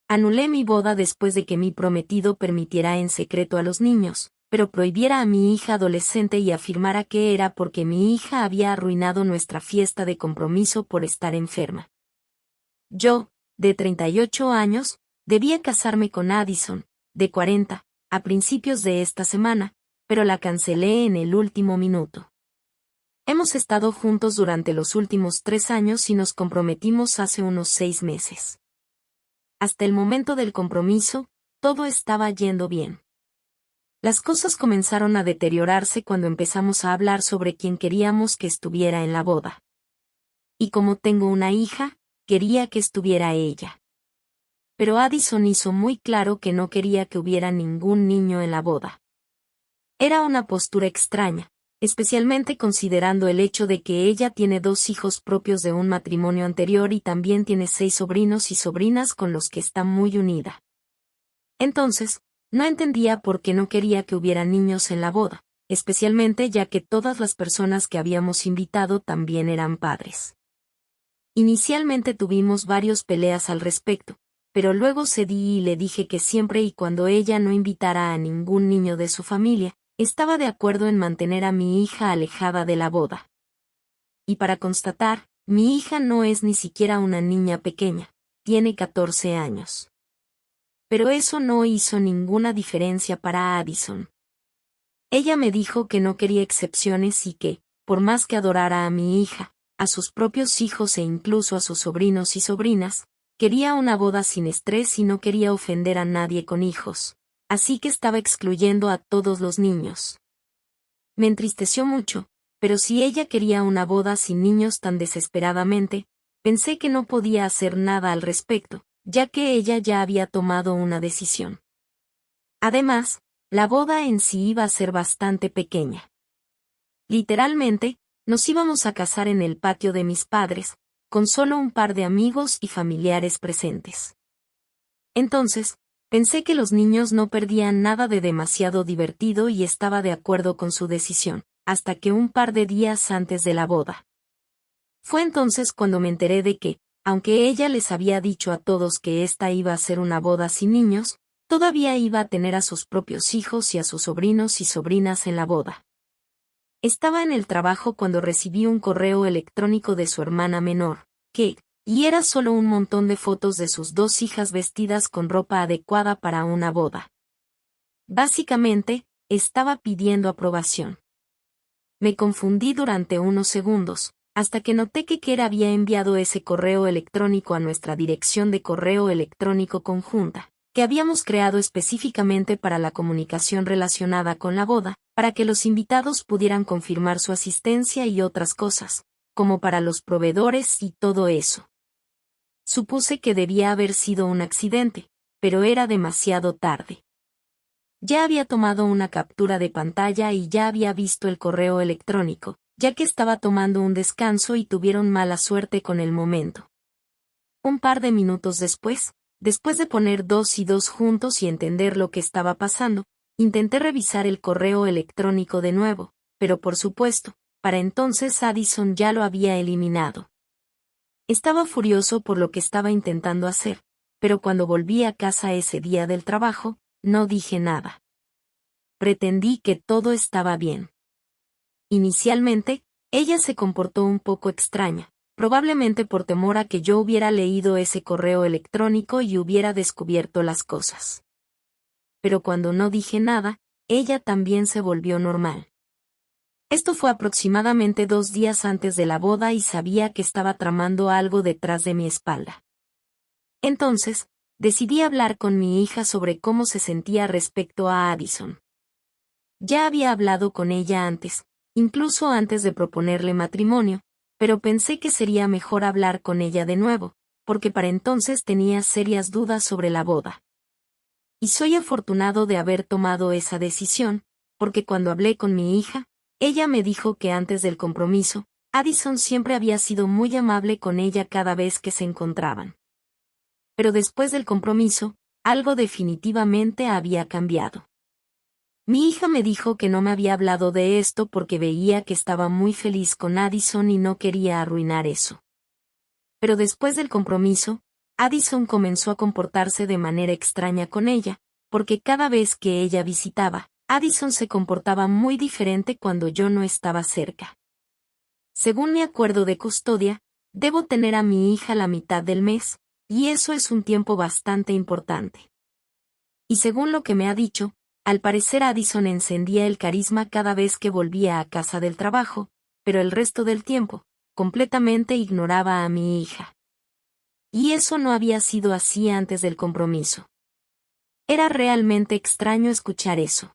Anulé mi boda después de que mi prometido permitiera en secreto a los niños, pero prohibiera a mi hija adolescente y afirmara que era porque mi hija había arruinado nuestra fiesta de compromiso por estar enferma. Yo, de 38 años, debía casarme con Addison, de 40, a principios de esta semana, pero la cancelé en el último minuto. Hemos estado juntos durante los últimos 3 años y nos comprometimos hace unos 6 meses. Hasta el momento del compromiso, todo estaba yendo bien. Las cosas comenzaron a deteriorarse cuando empezamos a hablar sobre quién queríamos que estuviera en la boda. Y como tengo una hija, quería que estuviera ella. Pero Addison hizo muy claro que no quería que hubiera ningún niño en la boda. Era una postura extraña, especialmente considerando el hecho de que ella tiene 2 hijos propios de un matrimonio anterior y también tiene 6 sobrinos y sobrinas con los que está muy unida. Entonces, no entendía por qué no quería que hubiera niños en la boda, especialmente ya que todas las personas que habíamos invitado también eran padres. Inicialmente tuvimos varias peleas al respecto, pero luego cedí y le dije que siempre y cuando ella no invitara a ningún niño de su familia, estaba de acuerdo en mantener a mi hija alejada de la boda. Y para constatar, mi hija no es ni siquiera una niña pequeña, tiene 14 años. Pero eso no hizo ninguna diferencia para Addison. Ella me dijo que no quería excepciones y que, por más que adorara a mi hija, a sus propios hijos e incluso a sus sobrinos y sobrinas, quería una boda sin estrés y no quería ofender a nadie con hijos, así que estaba excluyendo a todos los niños. Me entristeció mucho, pero si ella quería una boda sin niños tan desesperadamente, pensé que no podía hacer nada al respecto, ya que ella ya había tomado una decisión. Además, la boda en sí iba a ser bastante pequeña. Literalmente, nos íbamos a casar en el patio de mis padres, con solo un par de amigos y familiares presentes. Entonces, pensé que los niños no perdían nada de demasiado divertido y estaba de acuerdo con su decisión, hasta que un par de días antes de la boda. Fue entonces cuando me enteré de que, aunque ella les había dicho a todos que esta iba a ser una boda sin niños, todavía iba a tener a sus propios hijos y a sus sobrinos y sobrinas en la boda. Estaba en el trabajo cuando recibí un correo electrónico de su hermana menor, Kate, y era solo un montón de fotos de sus 2 hijas vestidas con ropa adecuada para una boda. Básicamente, estaba pidiendo aprobación. Me confundí durante unos segundos, hasta que noté que Kate había enviado ese correo electrónico a nuestra dirección de correo electrónico conjunta, que habíamos creado específicamente para la comunicación relacionada con la boda, para que los invitados pudieran confirmar su asistencia y otras cosas, como para los proveedores y todo eso. Supuse que debía haber sido un accidente, pero era demasiado tarde. Ya había tomado una captura de pantalla y ya había visto el correo electrónico, ya que estaba tomando un descanso y tuvieron mala suerte con el momento. Un par de minutos después de poner 2 y 2 juntos y entender lo que estaba pasando, intenté revisar el correo electrónico de nuevo, pero por supuesto, para entonces Addison ya lo había eliminado. Estaba furioso por lo que estaba intentando hacer, pero cuando volví a casa ese día del trabajo, no dije nada. Pretendí que todo estaba bien. Inicialmente, ella se comportó un poco extraña, probablemente por temor a que yo hubiera leído ese correo electrónico y hubiera descubierto las cosas. Pero cuando no dije nada, ella también se volvió normal. Esto fue aproximadamente 2 días antes de la boda y sabía que estaba tramando algo detrás de mi espalda. Entonces, decidí hablar con mi hija sobre cómo se sentía respecto a Addison. Ya había hablado con ella antes, incluso antes de proponerle matrimonio, pero pensé que sería mejor hablar con ella de nuevo, porque para entonces tenía serias dudas sobre la boda. Y soy afortunado de haber tomado esa decisión, porque cuando hablé con mi hija, ella me dijo que antes del compromiso, Addison siempre había sido muy amable con ella cada vez que se encontraban. Pero después del compromiso, algo definitivamente había cambiado. Mi hija me dijo que no me había hablado de esto porque veía que estaba muy feliz con Addison y no quería arruinar eso. Pero después del compromiso, Addison comenzó a comportarse de manera extraña con ella, porque cada vez que ella visitaba, Addison se comportaba muy diferente cuando yo no estaba cerca. Según mi acuerdo de custodia, debo tener a mi hija la mitad del mes, y eso es un tiempo bastante importante. Y según lo que me ha dicho, al parecer Addison encendía el carisma cada vez que volvía a casa del trabajo, pero el resto del tiempo, completamente ignoraba a mi hija. Y eso no había sido así antes del compromiso. Era realmente extraño escuchar eso.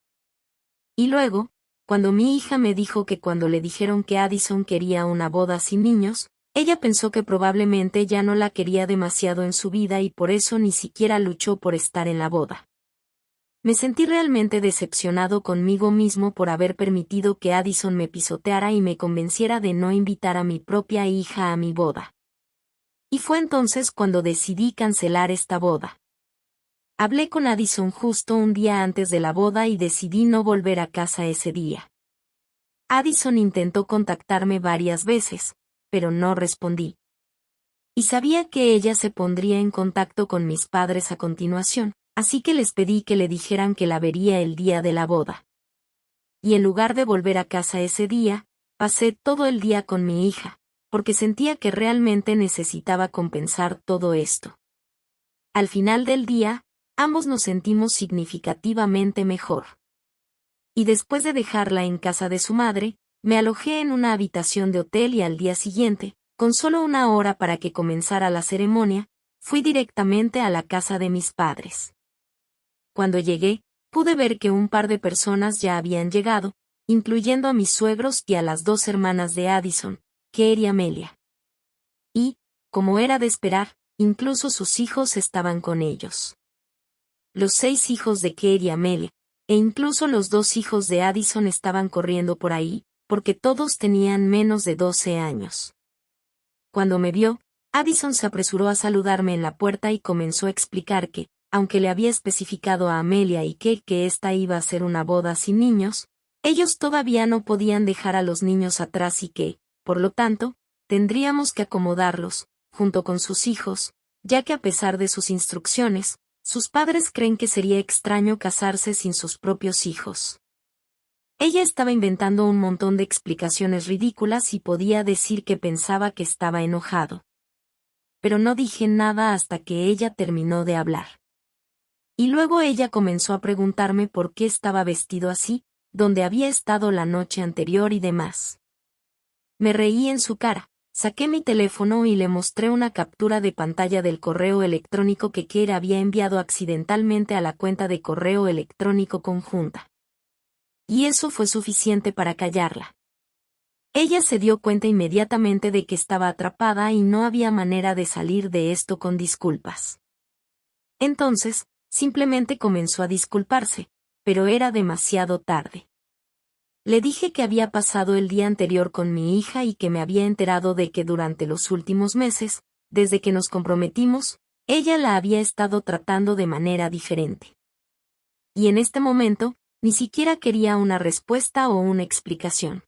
Y luego, cuando mi hija me dijo que cuando le dijeron que Addison quería una boda sin niños, ella pensó que probablemente ya no la quería demasiado en su vida y por eso ni siquiera luchó por estar en la boda. Me sentí realmente decepcionado conmigo mismo por haber permitido que Addison me pisoteara y me convenciera de no invitar a mi propia hija a mi boda. Y fue entonces cuando decidí cancelar esta boda. Hablé con Addison justo un día antes de la boda y decidí no volver a casa ese día. Addison intentó contactarme varias veces, pero no respondí. Y sabía que ella se pondría en contacto con mis padres a continuación, así que les pedí que le dijeran que la vería el día de la boda. Y en lugar de volver a casa ese día, pasé todo el día con mi hija, porque sentía que realmente necesitaba compensar todo esto. Al final del día, ambos nos sentimos significativamente mejor. Y después de dejarla en casa de su madre, me alojé en una habitación de hotel y al día siguiente, con solo una hora para que comenzara la ceremonia, fui directamente a la casa de mis padres. Cuando llegué, pude ver que un par de personas ya habían llegado, incluyendo a mis suegros y a las dos hermanas de Addison, Kerry y Amelia. Y, como era de esperar, incluso sus hijos estaban con ellos. Los 6 hijos de Kerry y Amelia, e incluso los 2 hijos de Addison estaban corriendo por ahí, porque todos tenían menos de 12 años. Cuando me vio, Addison se apresuró a saludarme en la puerta y comenzó a explicar que, aunque le había especificado a Amelia y que esta iba a ser una boda sin niños, ellos todavía no podían dejar a los niños atrás y que, por lo tanto, tendríamos que acomodarlos, junto con sus hijos, ya que a pesar de sus instrucciones, sus padres creen que sería extraño casarse sin sus propios hijos. Ella estaba inventando un montón de explicaciones ridículas y podía decir que pensaba que estaba enojado. Pero no dije nada hasta que ella terminó de hablar. Y luego ella comenzó a preguntarme por qué estaba vestido así, dónde había estado la noche anterior y demás. Me reí en su cara, saqué mi teléfono y le mostré una captura de pantalla del correo electrónico que Kerry había enviado accidentalmente a la cuenta de correo electrónico conjunta. Y eso fue suficiente para callarla. Ella se dio cuenta inmediatamente de que estaba atrapada y no había manera de salir de esto con disculpas. Entonces, simplemente comenzó a disculparse, pero era demasiado tarde. Le dije que había pasado el día anterior con mi hija y que me había enterado de que durante los últimos meses, desde que nos comprometimos, ella la había estado tratando de manera diferente. Y en este momento, ni siquiera quería una respuesta o una explicación.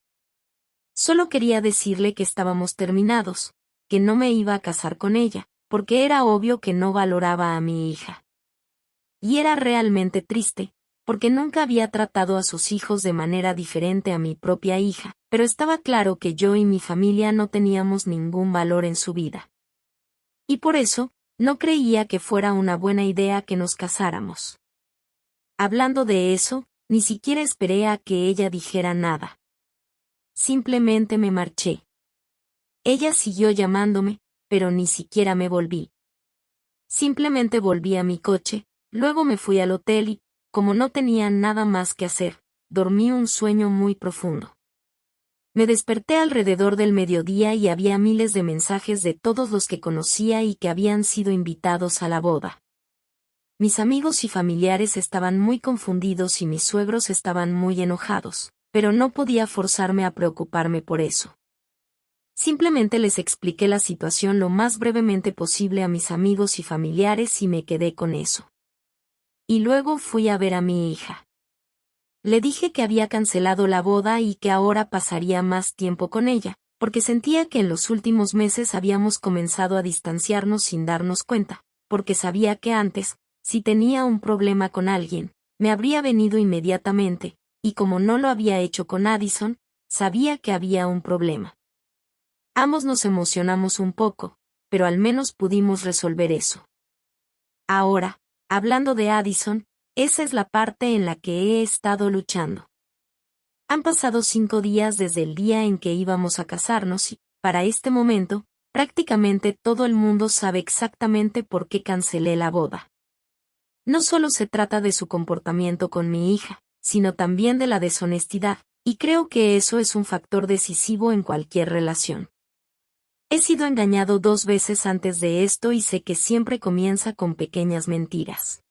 Solo quería decirle que estábamos terminados, que no me iba a casar con ella, porque era obvio que no valoraba a mi hija. Y era realmente triste, porque nunca había tratado a sus hijos de manera diferente a mi propia hija, pero estaba claro que yo y mi familia no teníamos ningún valor en su vida. Y por eso, no creía que fuera una buena idea que nos casáramos. Hablando de eso, ni siquiera esperé a que ella dijera nada. Simplemente me marché. Ella siguió llamándome, pero ni siquiera me volví. Simplemente volví a mi coche, luego me fui al hotel y, como no tenía nada más que hacer, dormí un sueño muy profundo. Me desperté alrededor del mediodía y había miles de mensajes de todos los que conocía y que habían sido invitados a la boda. Mis amigos y familiares estaban muy confundidos y mis suegros estaban muy enojados, pero no podía forzarme a preocuparme por eso. Simplemente les expliqué la situación lo más brevemente posible a mis amigos y familiares y me quedé con eso. Y luego fui a ver a mi hija. Le dije que había cancelado la boda y que ahora pasaría más tiempo con ella, porque sentía que en los últimos meses habíamos comenzado a distanciarnos sin darnos cuenta, porque sabía que antes, si tenía un problema con alguien, me habría venido inmediatamente, y como no lo había hecho con Addison, sabía que había un problema. Ambos nos emocionamos un poco, pero al menos pudimos resolver eso. Ahora, hablando de Addison, esa es la parte en la que he estado luchando. Han pasado 5 días desde el día en que íbamos a casarnos y, para este momento, prácticamente todo el mundo sabe exactamente por qué cancelé la boda. No solo se trata de su comportamiento con mi hija, sino también de la deshonestidad, y creo que eso es un factor decisivo en cualquier relación. He sido engañado 2 veces antes de esto y sé que siempre comienza con pequeñas mentiras.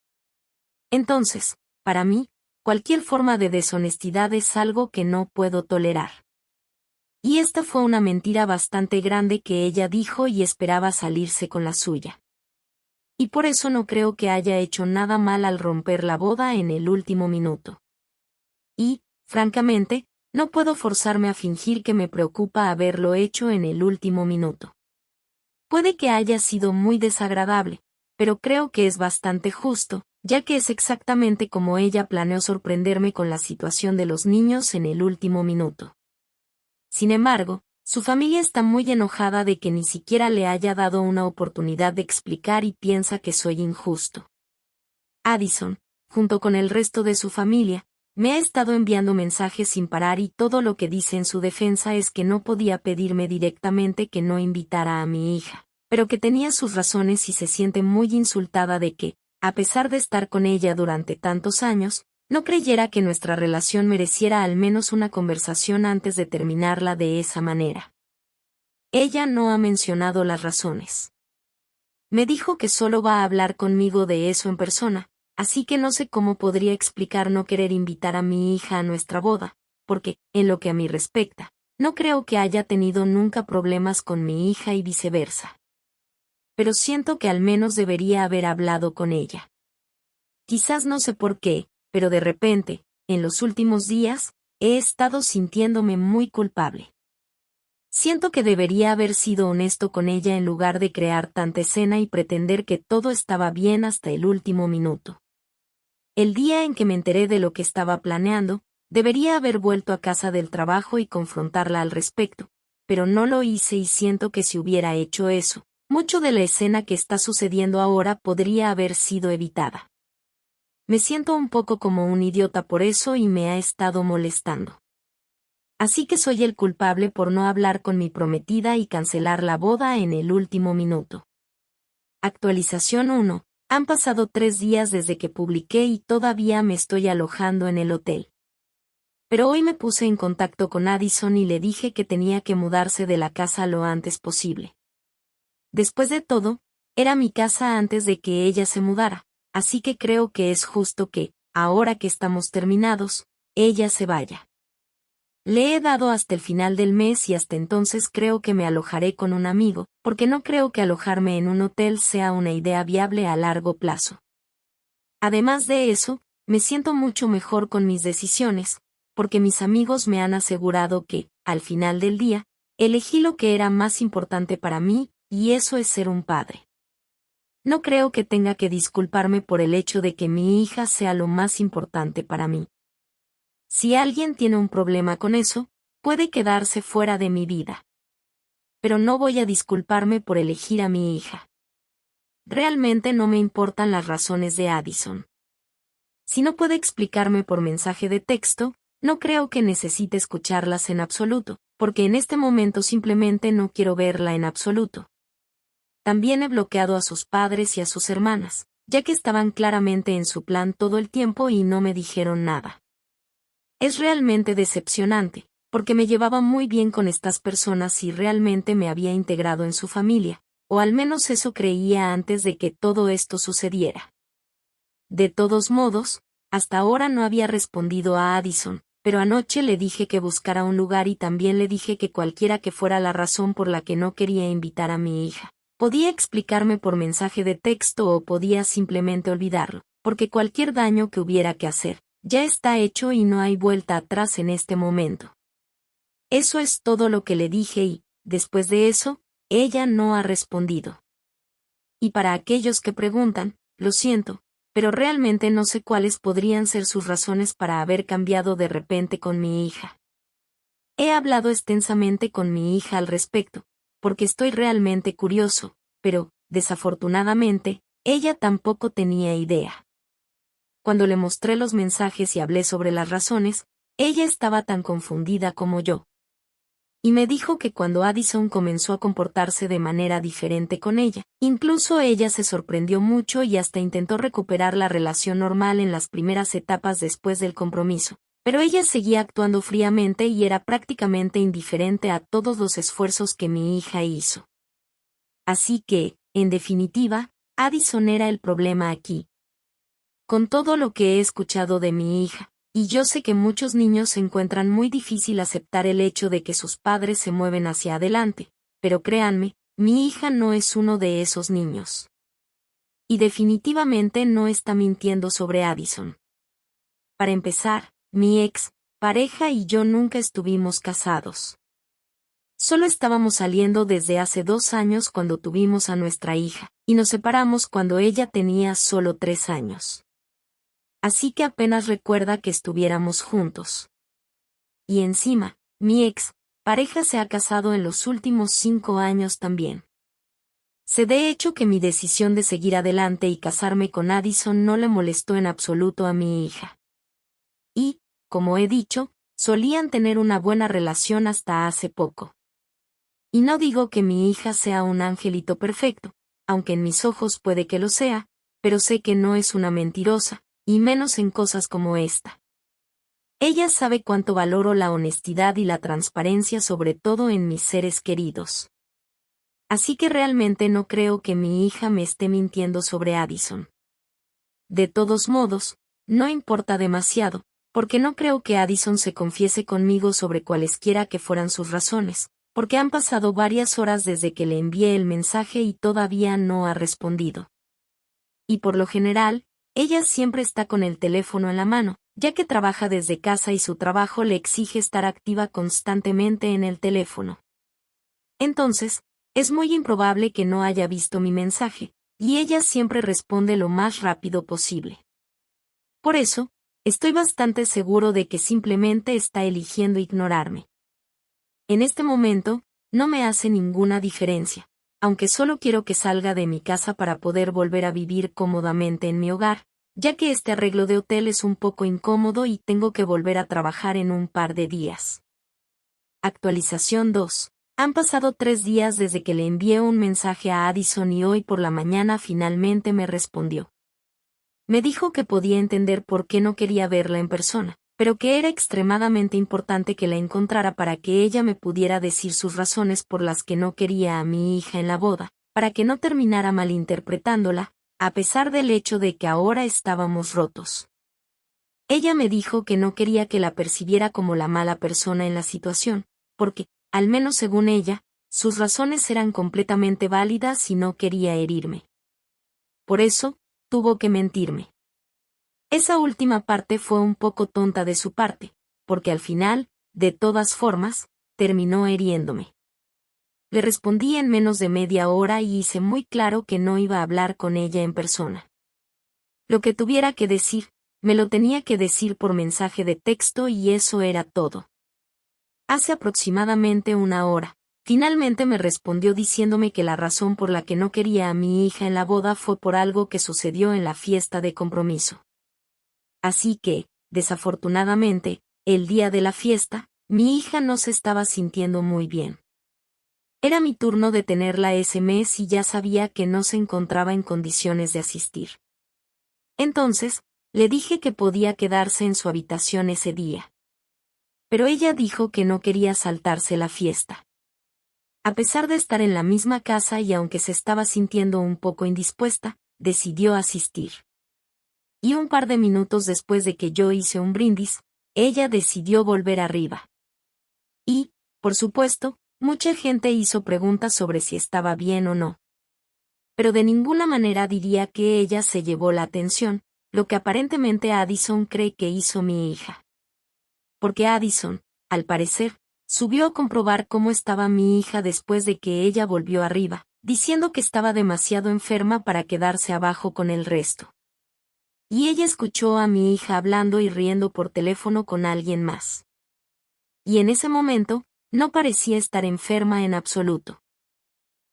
Entonces, para mí, cualquier forma de deshonestidad es algo que no puedo tolerar. Y esta fue una mentira bastante grande que ella dijo y esperaba salirse con la suya. Y por eso no creo que haya hecho nada mal al romper la boda en el último minuto. Y, francamente, no puedo forzarme a fingir que me preocupa haberlo hecho en el último minuto. Puede que haya sido muy desagradable, pero creo que es bastante justo, ya que es exactamente como ella planeó sorprenderme con la situación de los niños en el último minuto. Sin embargo, su familia está muy enojada de que ni siquiera le haya dado una oportunidad de explicar y piensa que soy injusto. Addison, junto con el resto de su familia, me ha estado enviando mensajes sin parar y todo lo que dice en su defensa es que no podía pedirme directamente que no invitara a mi hija, pero que tenía sus razones y se siente muy insultada de que, a pesar de estar con ella durante tantos años, no creyera que nuestra relación mereciera al menos una conversación antes de terminarla de esa manera. Ella no ha mencionado las razones. Me dijo que solo va a hablar conmigo de eso en persona, así que no sé cómo podría explicar no querer invitar a mi hija a nuestra boda, porque, en lo que a mí respecta, no creo que haya tenido nunca problemas con mi hija y viceversa. Pero siento que al menos debería haber hablado con ella. Quizás no sé por qué, pero de repente, en los últimos días, he estado sintiéndome muy culpable. Siento que debería haber sido honesto con ella en lugar de crear tanta escena y pretender que todo estaba bien hasta el último minuto. El día en que me enteré de lo que estaba planeando, debería haber vuelto a casa del trabajo y confrontarla al respecto, pero no lo hice y siento que si hubiera hecho eso, mucho de la escena que está sucediendo ahora podría haber sido evitada. Me siento un poco como un idiota por eso y me ha estado molestando. Así que soy el culpable por no hablar con mi prometida y cancelar la boda en el último minuto. Actualización 1. Han pasado 3 días desde que publiqué y todavía me estoy alojando en el hotel. Pero hoy me puse en contacto con Addison y le dije que tenía que mudarse de la casa lo antes posible. Después de todo, era mi casa antes de que ella se mudara, así que creo que es justo que, ahora que estamos terminados, ella se vaya. Le he dado hasta el final del mes y hasta entonces creo que me alojaré con un amigo, porque no creo que alojarme en un hotel sea una idea viable a largo plazo. Además de eso, me siento mucho mejor con mis decisiones, porque mis amigos me han asegurado que, al final del día, elegí lo que era más importante para mí, y eso es ser un padre. No creo que tenga que disculparme por el hecho de que mi hija sea lo más importante para mí. Si alguien tiene un problema con eso, puede quedarse fuera de mi vida. Pero no voy a disculparme por elegir a mi hija. Realmente no me importan las razones de Addison. Si no puede explicarme por mensaje de texto, no creo que necesite escucharlas en absoluto, porque en este momento simplemente no quiero verla en absoluto. También he bloqueado a sus padres y a sus hermanas, ya que estaban claramente en su plan todo el tiempo y no me dijeron nada. Es realmente decepcionante, porque me llevaba muy bien con estas personas y realmente me había integrado en su familia, o al menos eso creía antes de que todo esto sucediera. De todos modos, hasta ahora no había respondido a Addison, pero anoche le dije que buscara un lugar y también le dije que cualquiera que fuera la razón por la que no quería invitar a mi hija, podía explicarme por mensaje de texto o podía simplemente olvidarlo, porque cualquier daño que hubiera que hacer, ya está hecho y no hay vuelta atrás en este momento. Eso es todo lo que le dije y, después de eso, ella no ha respondido. Y para aquellos que preguntan, lo siento, pero realmente no sé cuáles podrían ser sus razones para haber cambiado de repente con mi hija. He hablado extensamente con mi hija al respecto, porque estoy realmente curioso, pero, desafortunadamente, ella tampoco tenía idea. Cuando le mostré los mensajes y hablé sobre las razones, ella estaba tan confundida como yo. Y me dijo que cuando Addison comenzó a comportarse de manera diferente con ella, incluso ella se sorprendió mucho y hasta intentó recuperar la relación normal en las primeras etapas después del compromiso. Pero ella seguía actuando fríamente y era prácticamente indiferente a todos los esfuerzos que mi hija hizo. Así que, en definitiva, Addison era el problema aquí. Con todo lo que he escuchado de mi hija, y yo sé que muchos niños encuentran muy difícil aceptar el hecho de que sus padres se mueven hacia adelante, pero créanme, mi hija no es uno de esos niños. Y definitivamente no está mintiendo sobre Addison. Para empezar, mi ex pareja y yo nunca estuvimos casados. Solo estábamos saliendo desde hace 2 años cuando tuvimos a nuestra hija, y nos separamos cuando ella tenía solo 3 años. Así que apenas recuerda que estuviéramos juntos. Y encima, mi ex pareja se ha casado en los últimos 5 años también. Sé de hecho que mi decisión de seguir adelante y casarme con Addison no le molestó en absoluto a mi hija. Y, como he dicho, solían tener una buena relación hasta hace poco. Y no digo que mi hija sea un angelito perfecto, aunque en mis ojos puede que lo sea, pero sé que no es una mentirosa, y menos en cosas como esta. Ella sabe cuánto valoro la honestidad y la transparencia, sobre todo en mis seres queridos. Así que realmente no creo que mi hija me esté mintiendo sobre Addison. De todos modos, no importa demasiado, porque no creo que Addison se confiese conmigo sobre cualesquiera que fueran sus razones, porque han pasado varias horas desde que le envié el mensaje y todavía no ha respondido. Y por lo general, ella siempre está con el teléfono en la mano, ya que trabaja desde casa y su trabajo le exige estar activa constantemente en el teléfono. Entonces, es muy improbable que no haya visto mi mensaje, y ella siempre responde lo más rápido posible. Por eso, estoy bastante seguro de que simplemente está eligiendo ignorarme. En este momento, no me hace ninguna diferencia, aunque solo quiero que salga de mi casa para poder volver a vivir cómodamente en mi hogar, ya que este arreglo de hotel es un poco incómodo y tengo que volver a trabajar en un par de días. Actualización 2. Han pasado 3 días desde que le envié un mensaje a Addison y hoy por la mañana finalmente me respondió. Me dijo que podía entender por qué no quería verla en persona, pero que era extremadamente importante que la encontrara para que ella me pudiera decir sus razones por las que no quería a mi hija en la boda, para que no terminara malinterpretándola, a pesar del hecho de que ahora estábamos rotos. Ella me dijo que no quería que la percibiera como la mala persona en la situación, porque, al menos según ella, sus razones eran completamente válidas y no quería herirme. Por eso, tuvo que mentirme. Esa última parte fue un poco tonta de su parte, porque al final, de todas formas, terminó hiriéndome. Le respondí en menos de media hora y hice muy claro que no iba a hablar con ella en persona. Lo que tuviera que decir, me lo tenía que decir por mensaje de texto y eso era todo. Hace aproximadamente 1 hora, finalmente me respondió diciéndome que la razón por la que no quería a mi hija en la boda fue por algo que sucedió en la fiesta de compromiso. Así que, desafortunadamente, el día de la fiesta, mi hija no se estaba sintiendo muy bien. Era mi turno de tenerla ese mes y ya sabía que no se encontraba en condiciones de asistir. Entonces, le dije que podía quedarse en su habitación ese día. Pero ella dijo que no quería saltarse la fiesta. A pesar de estar en la misma casa y aunque se estaba sintiendo un poco indispuesta, decidió asistir. Y un par de minutos después de que yo hice un brindis, ella decidió volver arriba. Y, por supuesto, mucha gente hizo preguntas sobre si estaba bien o no. Pero de ninguna manera diría que ella se llevó la atención, lo que aparentemente Addison cree que hizo mi hija. Porque Addison, al parecer, subió a comprobar cómo estaba mi hija después de que ella volvió arriba, diciendo que estaba demasiado enferma para quedarse abajo con el resto. Y ella escuchó a mi hija hablando y riendo por teléfono con alguien más. Y en ese momento, no parecía estar enferma en absoluto.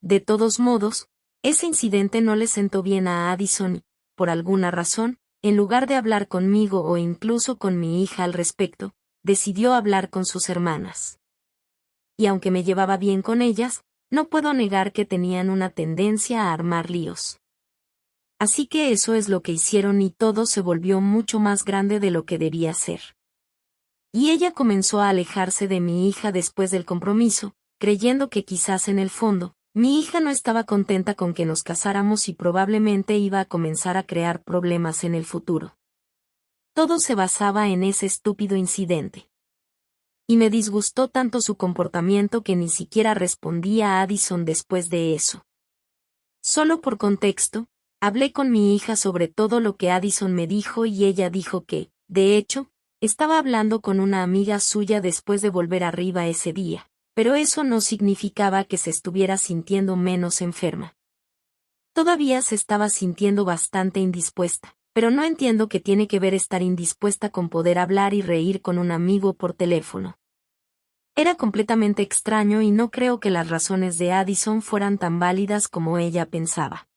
De todos modos, ese incidente no le sentó bien a Addison y, por alguna razón, en lugar de hablar conmigo o incluso con mi hija al respecto, decidió hablar con sus hermanas. Y aunque me llevaba bien con ellas, no puedo negar que tenían una tendencia a armar líos. Así que eso es lo que hicieron y todo se volvió mucho más grande de lo que debía ser. Y ella comenzó a alejarse de mi hija después del compromiso, creyendo que quizás en el fondo, mi hija no estaba contenta con que nos casáramos y probablemente iba a comenzar a crear problemas en el futuro. Todo se basaba en ese estúpido incidente. Y me disgustó tanto su comportamiento que ni siquiera respondí a Addison después de eso. Solo por contexto, hablé con mi hija sobre todo lo que Addison me dijo y ella dijo que, de hecho, estaba hablando con una amiga suya después de volver arriba ese día, pero eso no significaba que se estuviera sintiendo menos enferma. Todavía se estaba sintiendo bastante indispuesta, pero no entiendo qué tiene que ver estar indispuesta con poder hablar y reír con un amigo por teléfono. Era completamente extraño y no creo que las razones de Addison fueran tan válidas como ella pensaba.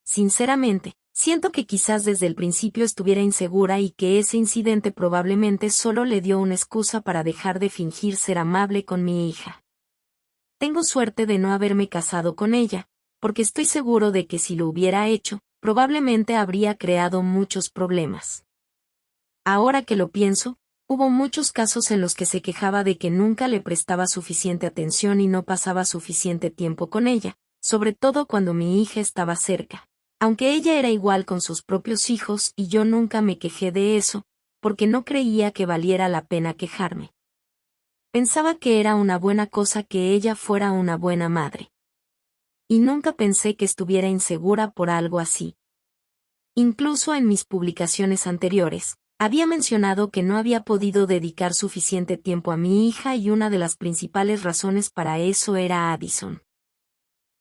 Sinceramente, siento que quizás desde el principio estuviera insegura y que ese incidente probablemente solo le dio una excusa para dejar de fingir ser amable con mi hija. Tengo suerte de no haberme casado con ella, porque estoy seguro de que si lo hubiera hecho, probablemente habría creado muchos problemas. Ahora que lo pienso, hubo muchos casos en los que se quejaba de que nunca le prestaba suficiente atención y no pasaba suficiente tiempo con ella, sobre todo cuando mi hija estaba cerca. Aunque ella era igual con sus propios hijos y yo nunca me quejé de eso, porque no creía que valiera la pena quejarme. Pensaba que era una buena cosa que ella fuera una buena madre. Y nunca pensé que estuviera insegura por algo así. Incluso en mis publicaciones anteriores, había mencionado que no había podido dedicar suficiente tiempo a mi hija y una de las principales razones para eso era Addison.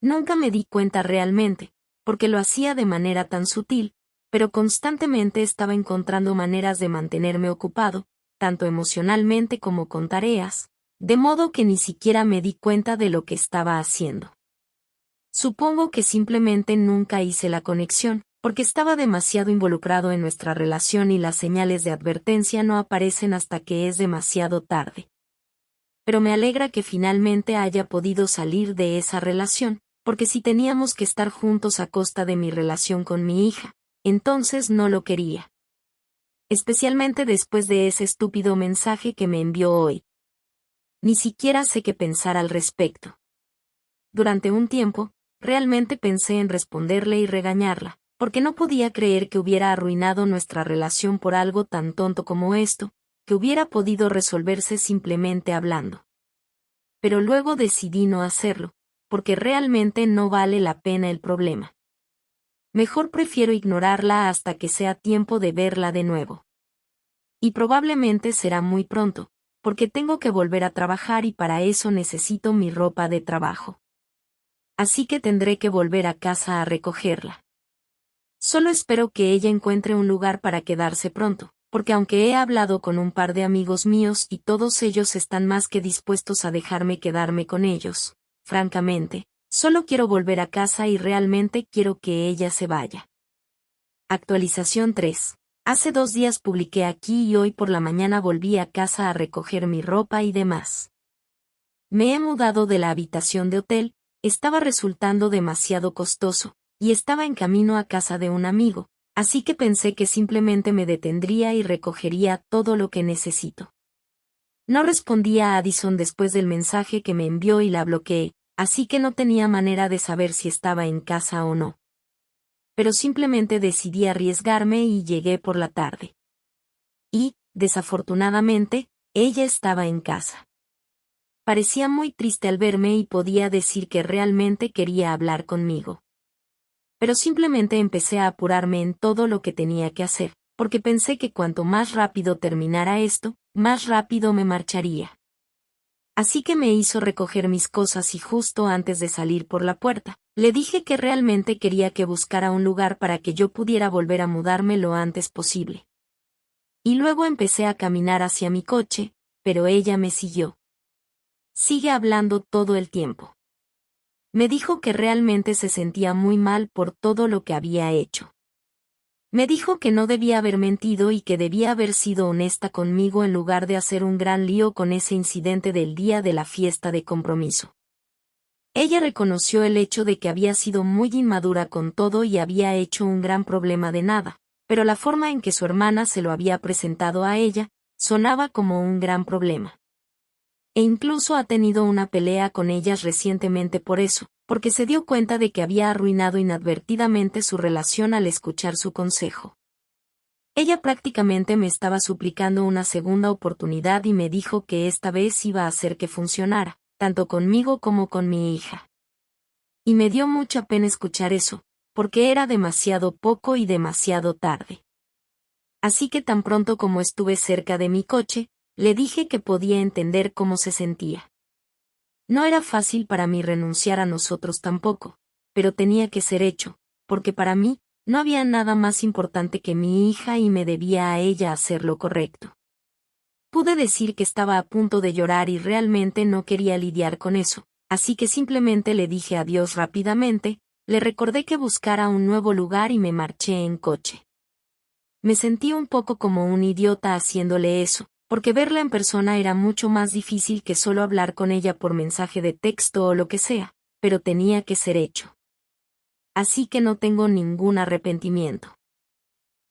Nunca me di cuenta realmente, porque lo hacía de manera tan sutil, pero constantemente estaba encontrando maneras de mantenerme ocupado, tanto emocionalmente como con tareas, de modo que ni siquiera me di cuenta de lo que estaba haciendo. Supongo que simplemente nunca hice la conexión, porque estaba demasiado involucrado en nuestra relación y las señales de advertencia no aparecen hasta que es demasiado tarde. Pero me alegra que finalmente haya podido salir de esa relación, porque si teníamos que estar juntos a costa de mi relación con mi hija, entonces no lo quería. Especialmente después de ese estúpido mensaje que me envió hoy. Ni siquiera sé qué pensar al respecto. Durante un tiempo, realmente pensé en responderle y regañarla, porque no podía creer que hubiera arruinado nuestra relación por algo tan tonto como esto, que hubiera podido resolverse simplemente hablando. Pero luego decidí no hacerlo, porque realmente no vale la pena el problema. Mejor prefiero ignorarla hasta que sea tiempo de verla de nuevo. Y probablemente será muy pronto, porque tengo que volver a trabajar y para eso necesito mi ropa de trabajo. Así que tendré que volver a casa a recogerla. Solo espero que ella encuentre un lugar para quedarse pronto, porque aunque he hablado con un par de amigos míos y todos ellos están más que dispuestos a dejarme quedarme con ellos, francamente, solo quiero volver a casa y realmente quiero que ella se vaya. Actualización 3. Hace 2 días publiqué aquí y hoy por la mañana volví a casa a recoger mi ropa y demás. Me he mudado de la habitación de hotel, estaba resultando demasiado costoso, y estaba en camino a casa de un amigo, así que pensé que simplemente me detendría y recogería todo lo que necesito. No respondí a Addison después del mensaje que me envió y la bloqueé, así que no tenía manera de saber si estaba en casa o no. Pero simplemente decidí arriesgarme y llegué por la tarde. Y, desafortunadamente, ella estaba en casa. Parecía muy triste al verme y podía decir que realmente quería hablar conmigo. Pero simplemente empecé a apurarme en todo lo que tenía que hacer, porque pensé que cuanto más rápido terminara esto, más rápido me marcharía. Así que me hizo recoger mis cosas y justo antes de salir por la puerta, le dije que realmente quería que buscara un lugar para que yo pudiera volver a mudarme lo antes posible. Y luego empecé a caminar hacia mi coche, pero ella me siguió. Sigue hablando todo el tiempo. Me dijo que realmente se sentía muy mal por todo lo que había hecho. Me dijo que no debía haber mentido y que debía haber sido honesta conmigo en lugar de hacer un gran lío con ese incidente del día de la fiesta de compromiso. Ella reconoció el hecho de que había sido muy inmadura con todo y había hecho un gran problema de nada, pero la forma en que su hermana se lo había presentado a ella, sonaba como un gran problema. E incluso ha tenido una pelea con ellas recientemente por eso, porque se dio cuenta de que había arruinado inadvertidamente su relación al escuchar su consejo. Ella prácticamente me estaba suplicando una segunda oportunidad y me dijo que esta vez iba a hacer que funcionara, tanto conmigo como con mi hija. Y me dio mucha pena escuchar eso, porque era demasiado poco y demasiado tarde. Así que tan pronto como estuve cerca de mi coche, le dije que podía entender cómo se sentía. No era fácil para mí renunciar a nosotros tampoco, pero tenía que ser hecho, porque para mí, no había nada más importante que mi hija y me debía a ella hacer lo correcto. Pude decir que estaba a punto de llorar y realmente no quería lidiar con eso, así que simplemente le dije adiós rápidamente, le recordé que buscara un nuevo lugar y me marché en coche. Me sentí un poco como un idiota haciéndole eso, porque verla en persona era mucho más difícil que solo hablar con ella por mensaje de texto o lo que sea, pero tenía que ser hecho. Así que no tengo ningún arrepentimiento.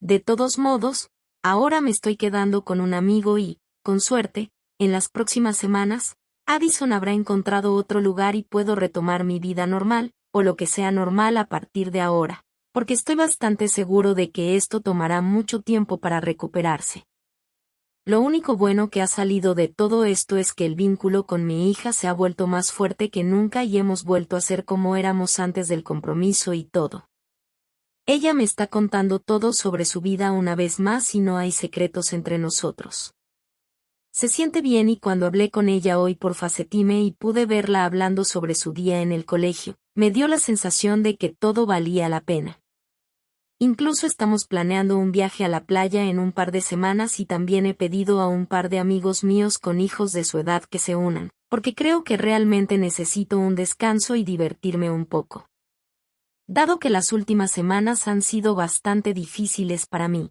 De todos modos, ahora me estoy quedando con un amigo y, con suerte, en las próximas semanas, Addison habrá encontrado otro lugar y puedo retomar mi vida normal, o lo que sea normal a partir de ahora, porque estoy bastante seguro de que esto tomará mucho tiempo para recuperarse. Lo único bueno que ha salido de todo esto es que el vínculo con mi hija se ha vuelto más fuerte que nunca y hemos vuelto a ser como éramos antes del compromiso y todo. Ella me está contando todo sobre su vida una vez más y no hay secretos entre nosotros. Se siente bien y cuando hablé con ella hoy por FaceTime y pude verla hablando sobre su día en el colegio, me dio la sensación de que todo valía la pena. Incluso estamos planeando un viaje a la playa en un par de semanas y también he pedido a un par de amigos míos con hijos de su edad que se unan, porque creo que realmente necesito un descanso y divertirme un poco. Dado que las últimas semanas han sido bastante difíciles para mí.